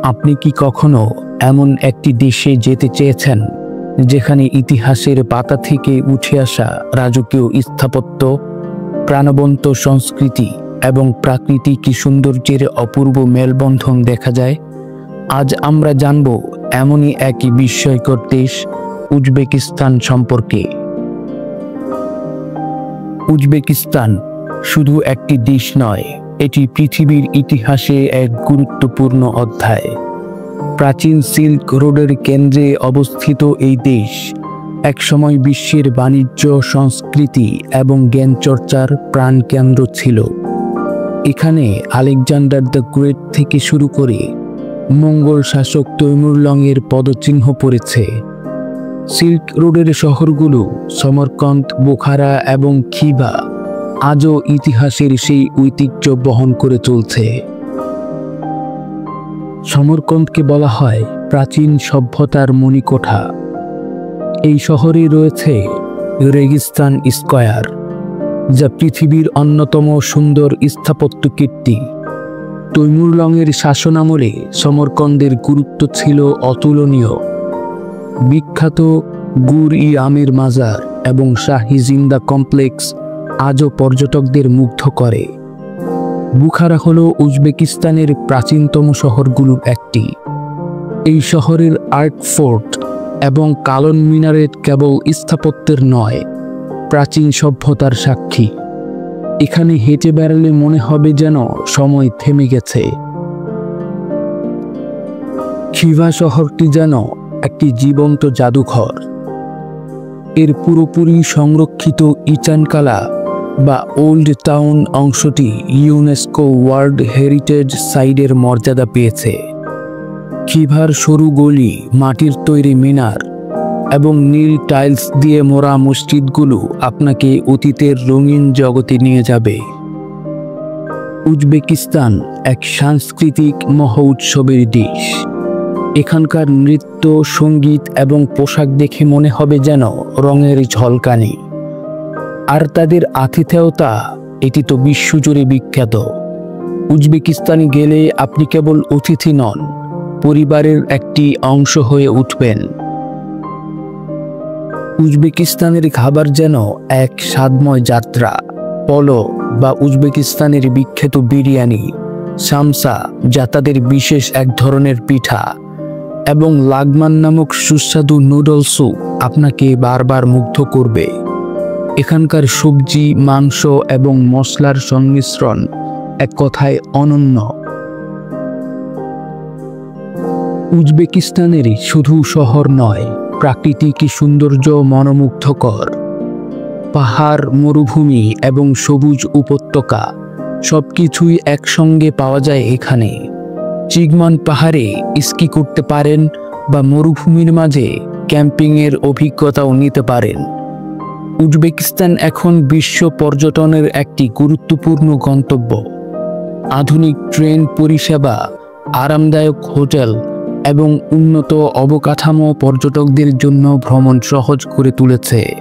আপনি কি কখনো এমন একটি দেশে যেতে চেয়েছেন যেখানে ইতিহাসের পাতা থেকে উঠে আসা রাজকীয় স্থাপত্য, প্রাণবন্ত সংস্কৃতি এবং প্রাকৃতিক সৌন্দর্যের অপূর্ব মেলবন্ধন দেখা যায়? আজ আমরা জানব এমনই একই বিস্ময়কর দেশ উজবেকিস্তান সম্পর্কে। উজবেকিস্তান শুধু একটি দেশ নয়, এটি পৃথিবীর ইতিহাসে এক গুরুত্বপূর্ণ অধ্যায়। প্রাচীন সিল্ক রোডের কেন্দ্রে অবস্থিত এই দেশ একসময় বিশ্বের বাণিজ্য, সংস্কৃতি এবং জ্ঞান চর্চার প্রাণকেন্দ্র ছিল। এখানে আলেকজান্ডার দ্য গ্রেট থেকে শুরু করে মঙ্গল শাসক তৈমুরলংয়ের পদচিহ্ন পড়েছে। সিল্ক রোডের শহরগুলো সমরকন্দ, বোখারা এবং খিভা আজও ইতিহাসের সেই ঐতিহ্য বহন করে চলছে। সমরকন্দকে বলা হয় প্রাচীন সভ্যতার মণিকোঠা। এই শহরে রয়েছে রেগিস্তান স্কয়ার, যা পৃথিবীর অন্যতম সুন্দর স্থাপত্য কীর্তি। তৈমুরলংয়ের শাসনামলে সমরকন্দের গুরুত্ব ছিল অতুলনীয়। বিখ্যাত গুর-ই-আমের মাজার এবং শাহী জিন্দা কমপ্লেক্স আজও পর্যটকদের মুগ্ধ করে। বুখারা হলো উজবেকিস্তানের প্রাচীনতম শহরগুলোর একটি। এই শহরের আর্ক ফোর্ট এবং কালন মিনারেট কেবল স্থাপত্যের নয়, প্রাচীন সভ্যতার সাক্ষী। এখানে হেঁটে বেড়ালে মনে হবে যেন সময় থেমে গেছে। খিভা শহরটি যেন একটি জীবন্ত জাদুঘর। এর পুরোপুরি সংরক্ষিত ইচানকালা বা ওল্ড টাউন অংশটি ইউনেস্কো ওয়ার্ল্ড হেরিটেজ সাইটের মর্যাদা পেয়েছে। খিভার সরু গলি, মাটির তৈরি মিনার এবং নীল টাইলস দিয়ে মোড়া মসজিদগুলো আপনাকে অতীতের রঙিন জগতে নিয়ে যাবে। উজবেকিস্তান এক সাংস্কৃতিক মহোৎসবের দেশ। এখানকার নৃত্য, সঙ্গীত এবং পোশাক দেখে মনে হবে যেন রঙের ঝলকানি। আর তাদের আতিথেয়তা, এটি তো বিশ্বজুড়ে বিখ্যাত। উজবেকিস্তানে গেলে আপনি কেবল অতিথি নন, পরিবারের একটি অংশ হয়ে উঠবেন। উজবেকিস্তানের খাবার যেন এক স্বাদময় যাত্রা। পলো বা উজবেকিস্তানের বিখ্যাত বিরিয়ানি, সামসা যা তাদের বিশেষ এক ধরনের পিঠা, এবং লাগমান নামক সুস্বাদু নুডল স্যুপ আপনাকে বারবার মুগ্ধ করবে। এখানকার সবজি, মাংস এবং মশলার সংমিশ্রণ এক কথায় অনন্য। উজবেকিস্তানের শুধু শহর নয়, প্রাকৃতিক সৌন্দর্য মনোমুগ্ধকর। পাহাড়, মরুভূমি এবং সবুজ উপত্যকা সবকিছুই একসঙ্গে পাওয়া যায় এখানে। চিগমান পাহাড়ে স্কি করতে পারেন বা মরুভূমির মাঝে ক্যাম্পিংয়ের অভিজ্ঞতাও নিতে পারেন। উজবেকিস্তান এখন বিশ্ব পর্যটনের একটি গুরুত্বপূর্ণ গন্তব্য। আধুনিক ট্রেন পরিষেবা, আরামদায়ক হোটেল এবং উন্নত অবকাঠামো পর্যটকদের জন্য ভ্রমণ সহজ করে তুলেছে।